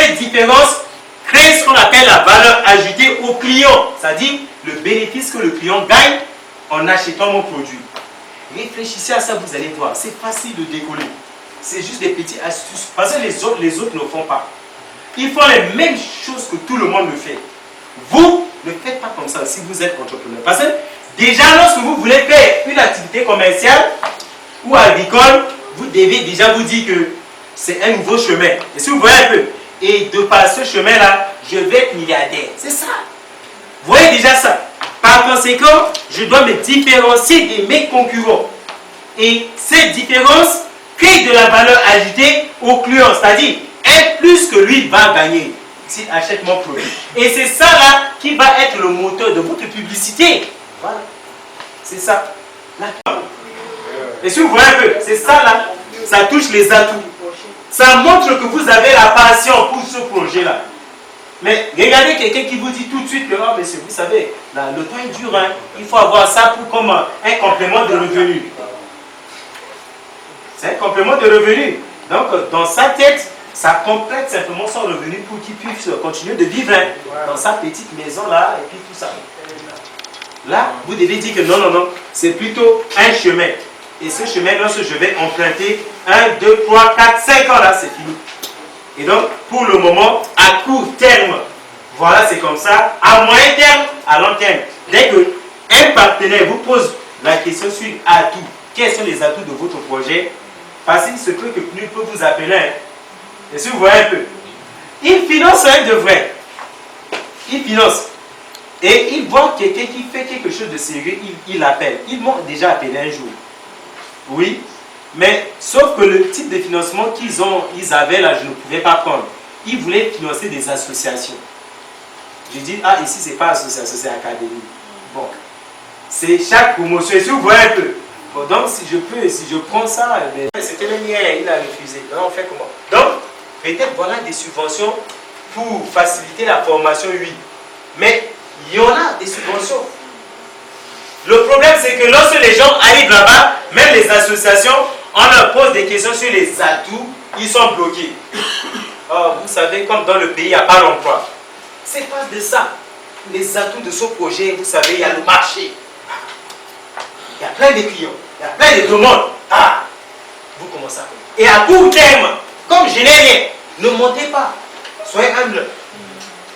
cette différence crée ce qu'on appelle la valeur ajoutée au client, c'est-à-dire le bénéfice que le client gagne en achetant mon produit. Réfléchissez à ça, vous allez voir, c'est facile de décoller. C'est juste des petites astuces, parce que les autres ne font pas. Ils font les mêmes choses que tout le monde le fait. Vous ne faites pas comme ça si vous êtes entrepreneur. Parce que déjà, lorsque vous voulez faire une activité commerciale ou agricole, vous devez déjà vous dire que c'est un nouveau chemin. Et si vous voyez un peu, et de par ce chemin-là, je vais être milliardaire. C'est ça. Vous voyez déjà ça. Par conséquent, je dois me différencier de mes concurrents. Et cette différence crée de la valeur ajoutée au client. C'est-à-dire, un plus que lui va gagner s'il achète mon produit. Et c'est ça là qui va être le moteur de votre publicité. Voilà. C'est ça. Là. Et si vous voyez un peu, c'est ça là. Ça touche les atouts. Ça montre que vous avez la passion pour ce projet-là. Mais regardez quelqu'un qui vous dit tout de suite que, oh monsieur, vous savez, là, le temps est dur, hein. Il faut avoir ça pour comme un complément de revenu. C'est un complément de revenu. Donc, dans sa tête, ça complète simplement son revenu pour qu'il puisse continuer de vivre hein, dans sa petite maison là, et puis tout ça. Là, vous devez dire que non, non, non, c'est plutôt un chemin. Et ce chemin, lorsque je vais emprunter 1, 2, 3, 4, 5 ans, là, c'est fini. Et donc, pour le moment, à court terme, voilà, c'est comme ça. À moyen terme, à long terme. Dès qu'un partenaire vous pose la question sur atout, quels sont les atouts de votre projet, parce qu'il se peut que nul peut vous appeler. Hein. Et si vous voyez un peu, il finance un de vrai. Il finance. Et il voit quelqu'un qui fait quelque chose de sérieux, il l'appelle. Ils m'ont déjà appelé un jour. Oui, mais sauf que le type de financement qu'ils avaient là, je ne pouvais pas prendre. Ils voulaient financer des associations. Je dis, ah, ici, c'est pas association, c'est académie. Bon, c'est chaque promotion. Si vous voyez un peu. Bon, donc, si je prends ça, c'était même hier, il a refusé. Donc, on fait comment? Donc, peut-être voilà des subventions pour faciliter la formation, oui. Mais il y en a des subventions. Le problème, c'est que lorsque les gens arrivent là-bas, même les associations, on leur pose des questions sur les atouts, ils sont bloqués. Oh, vous savez, comme dans le pays, il n'y a pas d'emploi. C'est pas de ça. Les atouts de ce projet, vous savez, il y a le marché. Il y a plein de clients, il y a plein de demandes. Ah, vous commencez à... Et à court terme, comme je n'ai rien, ne montez pas. Soyez humble.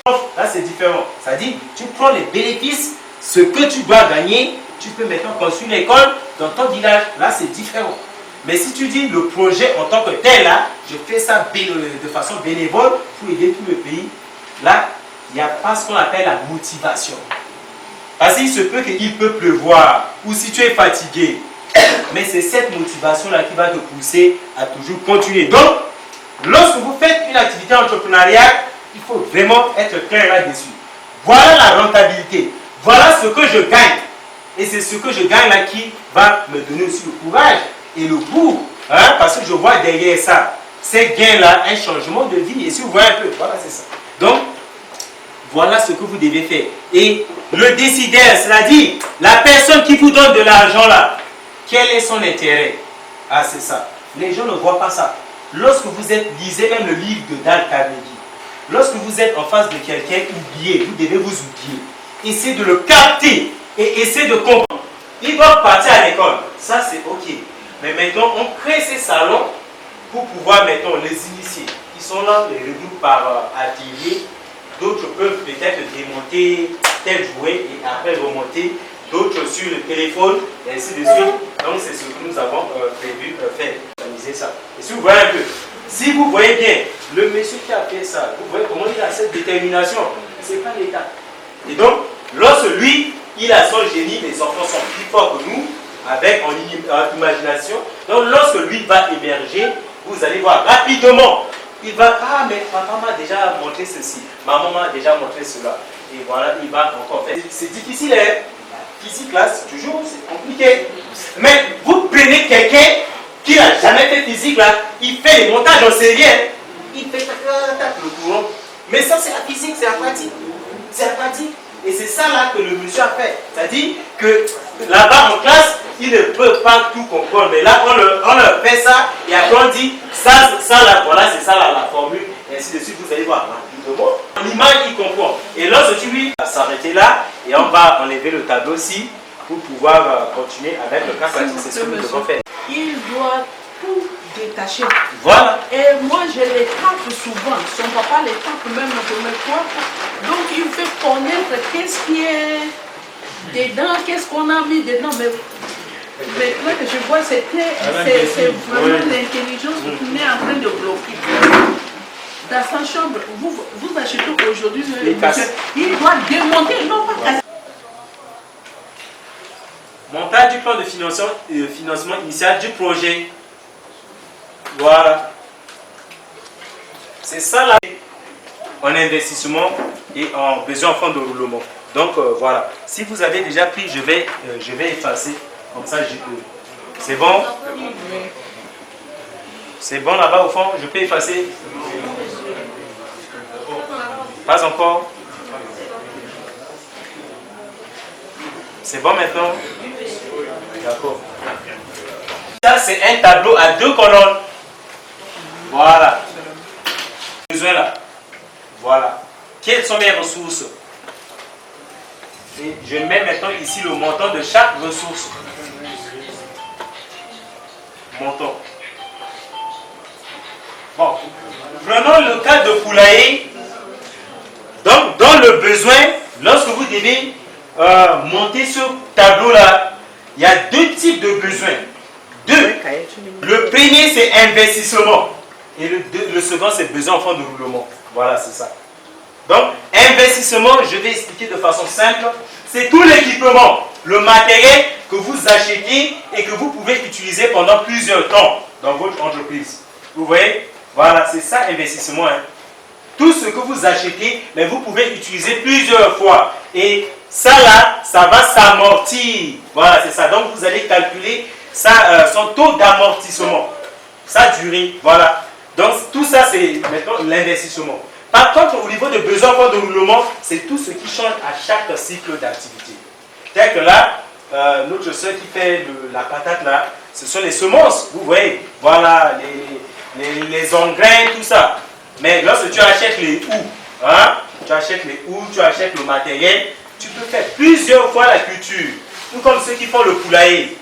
Là, c'est différent. Ça dit, tu prends les bénéfices, ce que tu dois gagner, tu peux maintenant construire l'école dans ton village. Là, c'est différent. Mais si tu dis le projet en tant que tel, là, je fais ça de façon bénévole pour aider tout le pays, là, il n'y a pas ce qu'on appelle la motivation. Parce qu'il se peut qu'il peut pleuvoir, ou si tu es fatigué. Mais c'est cette motivation-là qui va te pousser à toujours continuer. Donc, lorsque vous faites une activité entrepreneuriale, il faut vraiment être clair là-dessus. Voilà la rentabilité. Voilà ce que je gagne. Et c'est ce que je gagne là qui va me donner aussi le courage et le goût. Hein, parce que je vois derrière ça, ces gains-là, un changement de vie. Et si vous voyez un peu, voilà, c'est ça. Donc, voilà ce que vous devez faire. Et le décideur, c'est-à-dire la personne qui vous donne de l'argent là, quel est son intérêt? Ah, c'est ça. Les gens ne voient pas ça. Lorsque vous êtes, lisez même le livre de Dale Carnegie. Lorsque vous êtes en face de quelqu'un oublié, vous devez vous oublier. Essayez de le capter et essayez de comprendre. Il doit partir à l'école. Ça, c'est OK. Mais maintenant, on crée ces salons pour pouvoir, maintenant, les initier. Ils sont là, les regroupent par atelier. D'autres peuvent peut-être démonter tel jouet et après remonter. D'autres sur le téléphone, et ainsi de suite. Donc, c'est ce que nous avons prévu faire. Organiser ça. Et si vous voyez un peu, si vous voyez bien, le monsieur qui a fait ça, vous voyez comment il a cette détermination. Ce n'est pas l'État. Et donc, lorsque lui, il a son génie, les enfants sont plus forts que nous, avec en imagination. Donc, lorsque lui va émerger, vous allez voir rapidement. Il va, ah, mais papa m'a déjà montré ceci, maman m'a déjà montré cela. Et voilà, il va encore faire. C'est difficile, hein? Physique là, toujours, c'est compliqué. Mais vous prenez quelqu'un qui n'a jamais fait physique là, il fait les montages en série, il fait le courant. Mais ça, c'est la physique, c'est la pratique. C'est la pratique. Et c'est ça là que le monsieur a fait. C'est-à-dire que là-bas en classe, ils ne peuvent pas tout comprendre. Mais là, on leur fait ça et après on dit, ça là, voilà, c'est ça là, la formule. et ainsi de suite, vous allez voir rapidement. En image, il comprend. Et lorsque tu lui s'arrêter là, et on va enlever le tableau aussi pour pouvoir continuer avec le cas pratique. C'est ce que nous devons faire. Il doit tout détacher. Voilà. Et moi, je les tape souvent. Son papa les tape même la première fois. Donc, il fait connaître qu'est-ce qui est dedans, qu'est-ce qu'on a mis dedans. Mais maintenant que je vois, c'est vraiment l'intelligence qu'on est en train de bloquer. Dans sa chambre, vous achetez aujourd'hui, il doit démonter, non pas casser. Montage du plan de financement initial du projet. Voilà. C'est ça là. En investissement et en besoin en fonds de roulement. Donc voilà. Si vous avez déjà pris, je vais effacer. Comme ça, c'est bon. C'est bon là-bas au fond. Je peux effacer. Pas encore. C'est bon maintenant. D'accord. Ça, c'est un tableau à 2 colonnes. Voilà. Besoin là. Voilà. Quelles sont mes ressources? Et je mets maintenant ici le montant de chaque ressource. Montant. Bon. Prenons le cas de poulailler. Donc, dans le besoin, lorsque vous devez monter ce tableau-là, il y a 2 types de besoins. Le premier, c'est investissement. Et le second, c'est besoin en fonds de roulement. Voilà, c'est ça. Donc, investissement, je vais expliquer de façon simple. C'est tout l'équipement, le matériel que vous achetez et que vous pouvez utiliser pendant plusieurs temps dans votre entreprise. Vous voyez? Voilà, c'est ça, investissement. Hein. Tout ce que vous achetez, mais vous pouvez utiliser plusieurs fois. Et ça là, ça va s'amortir. Voilà, c'est ça. Donc, vous allez calculer son taux d'amortissement, sa durée. Voilà. Donc, tout ça, c'est maintenant l'investissement. Par contre, au niveau de besoin de roulement, c'est tout ce qui change à chaque cycle d'activité. Tel que là, notre soeur qui fait la patate là, ce sont les semences. Vous voyez, voilà, les engrais, tout ça. Mais lorsque tu achètes les houes, hein, tu achètes le matériel, tu peux faire plusieurs fois la culture. Tout comme ceux qui font le poulailler.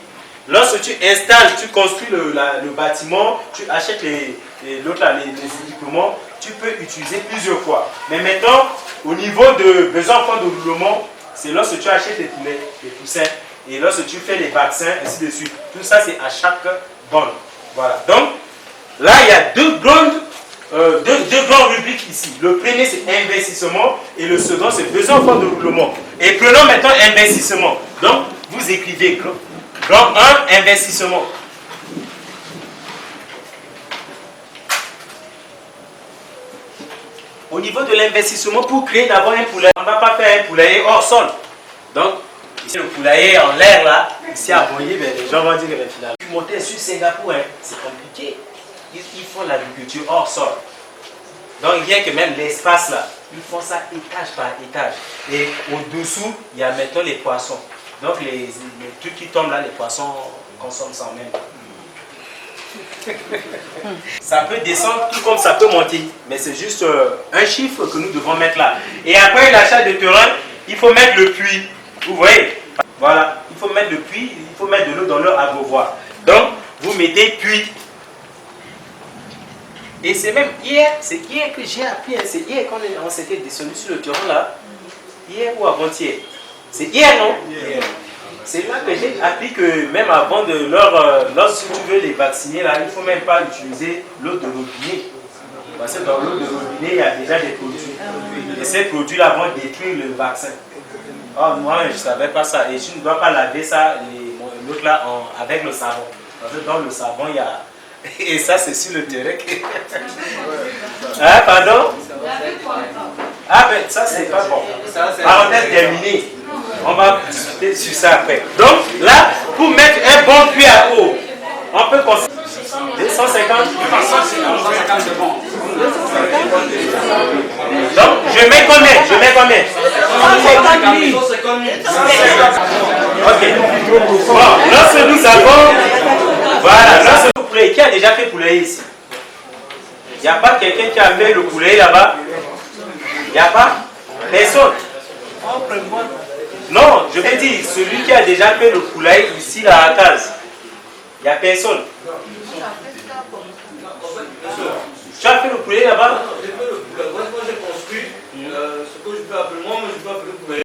Lorsque tu installes, tu construis le bâtiment, tu achètes les équipements, tu peux utiliser plusieurs fois. Mais maintenant, au niveau de besoin de roulement, c'est lorsque tu achètes les poulets, les poussins, et lorsque tu fais les vaccins, ainsi de suite. Tout ça, c'est à chaque borne. Voilà. Donc, là, il y a deux grandes rubriques ici. Le premier, c'est investissement, et le second, c'est besoin de roulement. Et prenons maintenant investissement. Donc, vous écrivez grand 1, investissement. Au niveau de l'investissement, pour créer d'abord un poulailler, on ne va pas faire un poulailler hors sol. Donc, ici le poulailler en l'air là, ici à Boyer, ben, les gens vont dire que finalement, monter sur Singapour, hein, c'est compliqué. Ils font l'agriculture hors sol. Donc, rien que même l'espace là, ils font ça étage par étage. Et au-dessous, il y a maintenant les poissons. Donc, les trucs qui tombent là, les poissons consomment ça en même temps. Ça peut descendre tout comme ça peut monter, mais c'est juste un chiffre que nous devons mettre là. Et après l'achat de terrain, il faut mettre le puits. Vous voyez? Voilà, il faut mettre le puits, il faut mettre de l'eau dans leur abreuvoir. Donc, vous mettez puits. Et c'est même hier que j'ai appris, c'est hier qu'on s'était descendu sur le terrain là. Hier ou avant-hier? C'est hier, non? Hier. C'est là que j'ai appris que même avant de lorsque tu veux les vacciner, là, il ne faut même pas utiliser l'eau de robinet. Parce que dans l'eau de robinet, il y a déjà des produits. Et ces produits-là vont détruire le vaccin. Oh, moi, je ne savais pas ça. Et tu ne dois pas laver ça, l'autre là, avec le savon. Parce que dans le savon, il y a... Et ça, c'est sur le terrain. Hein, pardon? Ah, ben ça, c'est pas bon. Parenthèse terminée. On va discuter sur ça après. Donc, là, pour mettre un bon puits à eau, on peut considérer 250. 250, c'est bon. Donc, je mets combien? 150 000. Ok. Bon, lorsque nous avons... Voilà, lorsque vous pouvez... Qui a déjà fait poulailler ici? Il n'y a pas quelqu'un qui a fait le poulet là-bas? Il n'y a pas? Personne. Non, je veux dire, celui qui a déjà fait le poulet ici là à la case. Il n'y a personne. Tu as fait le poulet là-bas? J'ai fait le poulet. Moi, j'ai construit ce que je peux appeler, moi, je peux appeler le poulet.